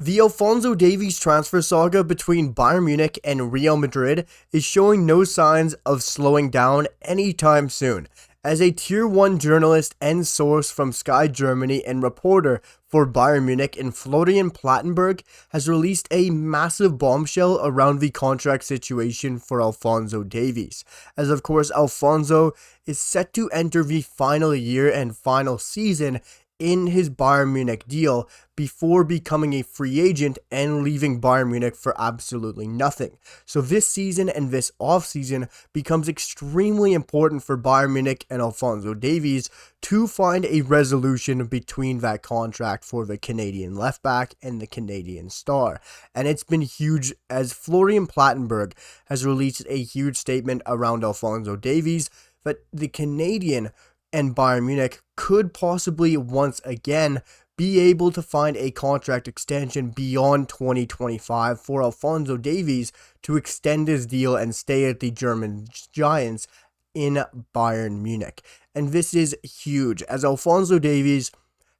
The Alphonso Davies transfer saga between Bayern Munich and Real Madrid is showing no signs of slowing down anytime soon, as a Tier 1 journalist and source from Sky Germany and reporter for Bayern Munich in Florian Plattenberg has released a massive bombshell around the contract situation for Alphonso Davies, as of course Alphonso is set to enter the final year and final season in his Bayern Munich deal before becoming a free agent and leaving Bayern Munich for absolutely nothing. So this season and this offseason becomes extremely important for Bayern Munich and Alphonso Davies to find a resolution between that contract for the Canadian left back and the Canadian star. And it's been huge, as Florian Plattenberg has released a huge statement around Alphonso Davies that the Canadian and Bayern Munich could possibly once again be able to find a contract extension beyond 2025 for Alphonso Davies to extend his deal and stay at the German Giants in Bayern Munich. And this is huge, as Alphonso Davies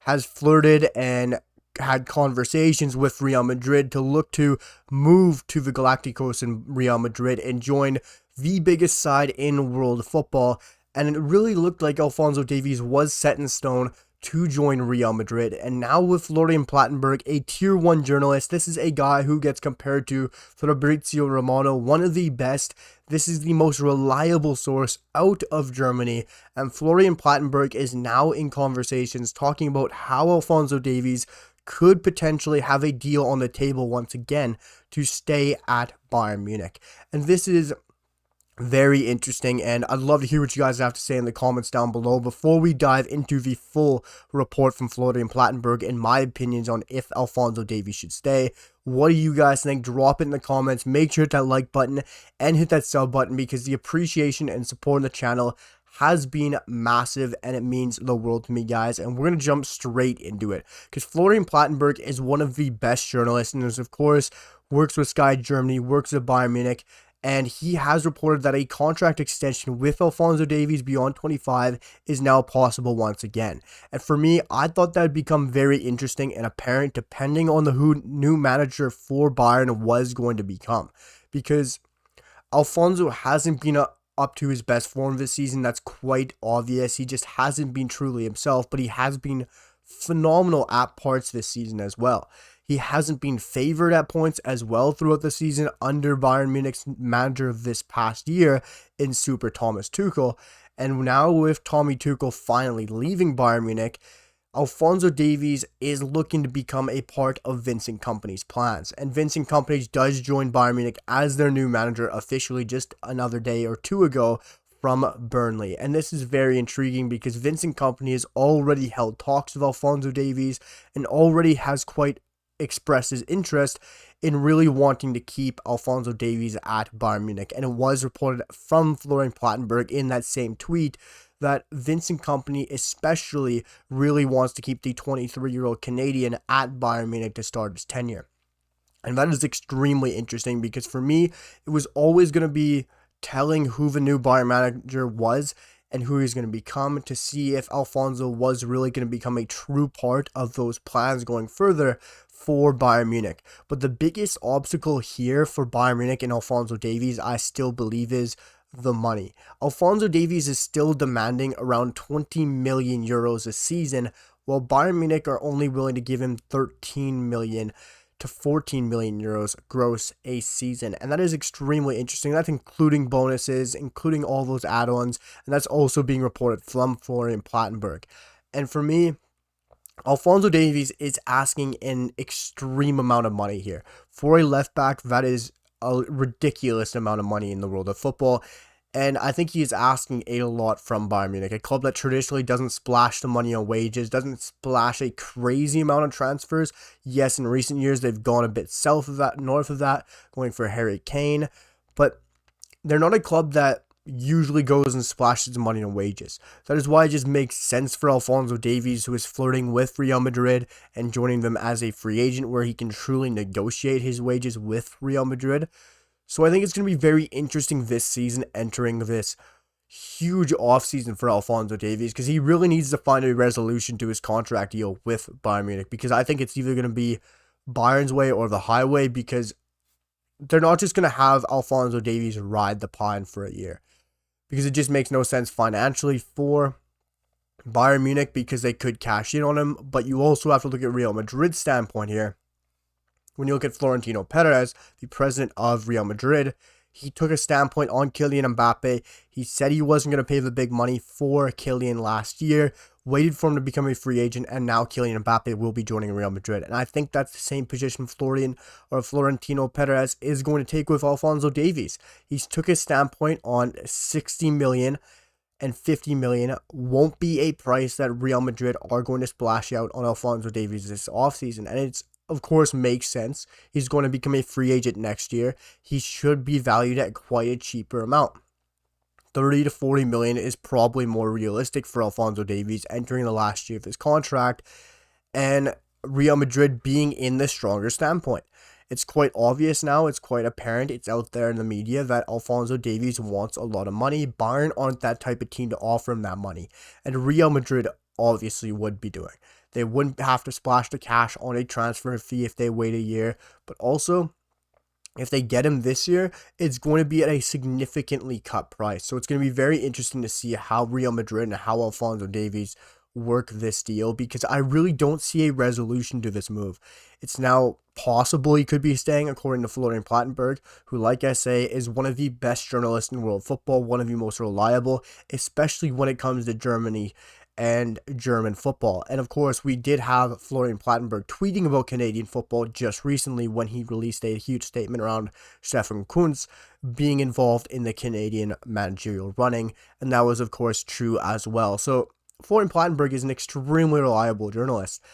has flirted and had conversations with Real Madrid to look to move to the Galacticos in Real Madrid and join the biggest side in world football. And it really looked like Alphonso Davies was set in stone to join Real Madrid. And now with Florian Plattenberg, a Tier 1 journalist, this is a guy who gets compared to Fabrizio Romano, one of the best. This is the most reliable source out of Germany. And Florian Plattenberg is now in conversations talking about how Alphonso Davies could potentially have a deal on the table once again to stay at Bayern Munich. And this is very interesting, and I'd love to hear what you guys have to say in the comments down below before we dive into the full report from Florian Plattenberg and my opinions on if Alphonso Davies should stay. What do you guys think? Drop it in the comments. Make sure to hit that like button and hit that sub button, because the appreciation and support on the channel has been massive and it means the world to me, guys. And we're going to jump straight into it, because Florian Plattenberg is one of the best journalists, and of course works with Sky Germany, works with Bayern Munich. And he has reported that a contract extension with Alphonso Davies beyond 25 is now possible once again. And for me, I thought that would become very interesting and apparent depending on who new manager for Bayern was going to become. Because Alphonso hasn't been up to his best form this season. That's quite obvious. He just hasn't been truly himself, but he has been phenomenal at parts this season as well. He hasn't been favored at points as well throughout the season under Bayern Munich's manager of this past year in Super Thomas Tuchel. And now with Tommy Tuchel finally leaving Bayern Munich, Alphonso Davies is looking to become a part of Vincent Kompany's plans. And Vincent Kompany does join Bayern Munich as their new manager officially just another day or two ago from Burnley. And this is very intriguing because Vincent Kompany has already held talks with Alphonso Davies and already has quite expressed his interest in really wanting to keep Alphonso Davies at Bayern Munich. And it was reported from Florian Plattenberg in that same tweet that Vincent Kompany especially really wants to keep the 23-year-old Canadian at Bayern Munich to start his tenure. And that is extremely interesting, because for me, it was always going to be telling who the new Bayern manager was and who he's going to become, to see if Alphonso was really going to become a true part of those plans going further for Bayern Munich. But the biggest obstacle here for Bayern Munich and Alphonso Davies, I still believe, is the money. Alphonso Davies is still demanding around 20 million euros a season, while Bayern Munich are only willing to give him 13 million to 14 million euros gross a season. And that is extremely interesting. That's including bonuses, including all those add-ons, and that's also being reported from Florian Plattenberg. And for me, Alphonso Davies is asking an extreme amount of money here. For a left back, that is a ridiculous amount of money in the world of football. And I think he is asking a lot from Bayern Munich, a club that traditionally doesn't splash the money on wages, doesn't splash a crazy amount of transfers. Yes, in recent years, they've gone a bit south of that, north of that, going for Harry Kane. But they're not a club that usually goes and splashes money on wages. That is why it just makes sense for Alphonso Davies, who is flirting with Real Madrid and joining them as a free agent, where he can truly negotiate his wages with Real Madrid. So I think it's going to be very interesting this season, entering this huge offseason for Alphonso Davies, because he really needs to find a resolution to his contract deal with Bayern Munich, because I think it's either going to be Bayern's way or the highway, because they're not just going to have Alphonso Davies ride the pine for a year, because it just makes no sense financially for Bayern Munich, because they could cash in on him. But you also have to look at Real Madrid's standpoint here. When you look at Florentino Perez, the president of Real Madrid, he took a standpoint on Kylian Mbappe. He said he wasn't going to pay the big money for Kylian last year, waited for him to become a free agent, and now Kylian Mbappe will be joining Real Madrid. And I think that's the same position Florentino Perez is going to take with Alphonso Davies. He's took a standpoint on 60 million and 50 million won't be a price that Real Madrid are going to splash out on Alphonso Davies this offseason. And it's, of course, makes sense. He's going to become a free agent next year. He should be valued at quite a cheaper amount. 30 to 40 million is probably more realistic for Alphonso Davies entering the last year of his contract, and Real Madrid being in the stronger standpoint. It's quite obvious now, it's quite apparent, it's out there in the media that Alphonso Davies wants a lot of money. Bayern aren't that type of team to offer him that money, and Real Madrid obviously would be doing. They wouldn't have to splash the cash on a transfer fee if they wait a year, but also, if they get him this year, it's going to be at a significantly cut price. So it's going to be very interesting to see how Real Madrid and how Alphonso Davies work this deal, because I really don't see a resolution to this move. It's now possible he could be staying, according to Florian Plettenberg, who, like I say, is one of the best journalists in world football, one of the most reliable, especially when it comes to Germany and German football. And of course, we did have Florian Plettenberg tweeting about Canadian football just recently when he released a huge statement around Stefan Kuntz being involved in the Canadian managerial running, and that was of course true as well. So Florian Plettenberg is an extremely reliable journalist,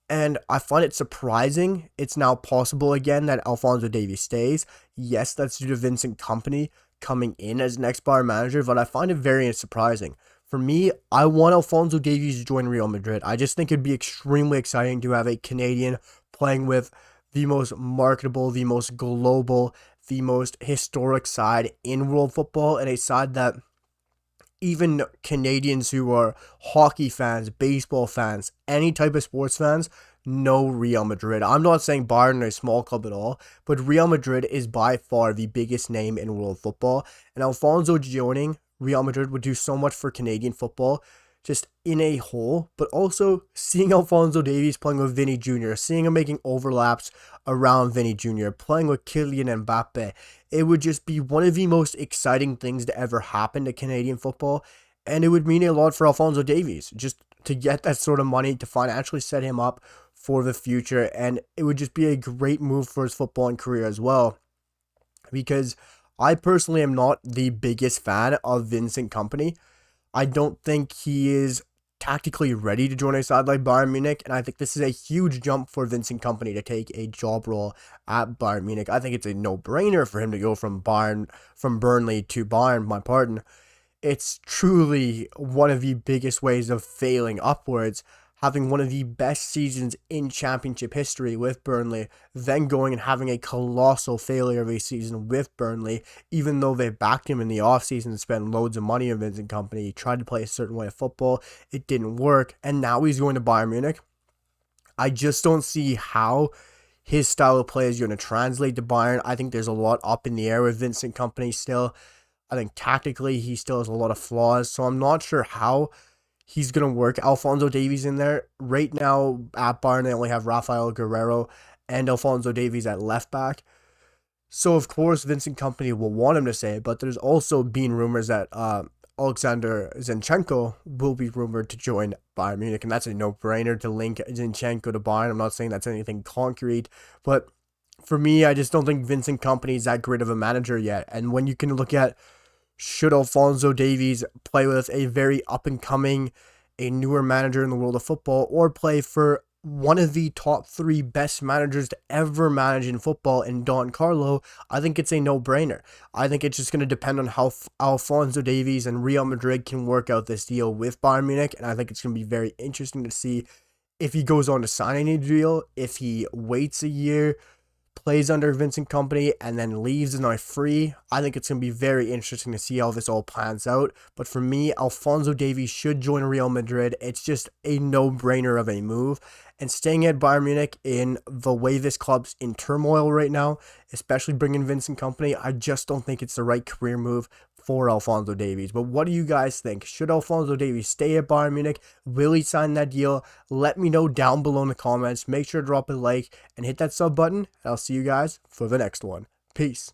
and I find it surprising it's now possible again that Alphonso Davies stays. Yes, that's due to Vincent Kompany coming in as next Bayern manager, but I find it very surprising. For me, I want Alphonso Davies to join Real Madrid. I just think it'd be extremely exciting to have a Canadian playing with the most marketable, the most global, the most historic side in world football, and a side that even Canadians who are hockey fans, baseball fans, any type of sports fans know Real Madrid. I'm not saying Bayern is a small club at all, but Real Madrid is by far the biggest name in world football, and Alphonso joining Real Madrid would do so much for Canadian football, just in a whole, but also seeing Alphonso Davies playing with Vinny Jr., seeing him making overlaps around Vinny Jr., playing with Kylian Mbappe, it would just be one of the most exciting things to ever happen to Canadian football, and it would mean a lot for Alphonso Davies, just to get that sort of money to financially set him up for the future, and it would just be a great move for his footballing career as well, because I personally am not the biggest fan of Vincent Kompany. I don't think he is tactically ready to join a side like Bayern Munich, and I think this is a huge jump for Vincent Kompany to take a job role at Bayern Munich. I think it's a no-brainer for him to go from Burnley to Bayern, It's truly one of the biggest ways of failing upwards, having one of the best seasons in championship history with Burnley, then going and having a colossal failure of a season with Burnley, even though they backed him in the offseason and spent loads of money on Vincent Kompany. He tried to play a certain way of football, it didn't work, and now he's going to Bayern Munich. I just don't see how his style of play is going to translate to Bayern. I think there's a lot up in the air with Vincent Kompany still. I think tactically he still has a lot of flaws, so I'm not sure how he's going to work Alphonso Davies in there. Right now at Bayern, they only have Rafael Guerrero and Alphonso Davies at left back. So, of course, Vincent Kompany will want him to say it, but there's also been rumors that Alexander Zinchenko will be rumored to join Bayern Munich, and that's a no-brainer to link Zinchenko to Bayern. I'm not saying that's anything concrete, but for me, I just don't think Vincent Kompany is that great of a manager yet. And when you can look at, should Alphonso Davies play with a very up-and-coming, a newer manager in the world of football, or play for one of the top 3 best managers to ever manage in football in Don Carlo, I think it's a no-brainer. I think it's just going to depend on how Alphonso Davies and Real Madrid can work out this deal with Bayern Munich, and I think it's going to be very interesting to see if he goes on to sign any deal, if he waits a year, plays under Vincent Kompany and then leaves and are free. I think it's going to be very interesting to see how this all plans out. But for me, Alphonso Davies should join Real Madrid. It's just a no-brainer of a move. And staying at Bayern Munich in the way this club's in turmoil right now, especially bringing Vincent Kompany, I just don't think it's the right career move for Alphonso Davies. But what do you guys think? Should Alphonso Davies stay at Bayern Munich? Will he sign that deal? Let me know down below in the comments. Make sure to drop a like and hit that sub button. And I'll see you guys for the next one. Peace.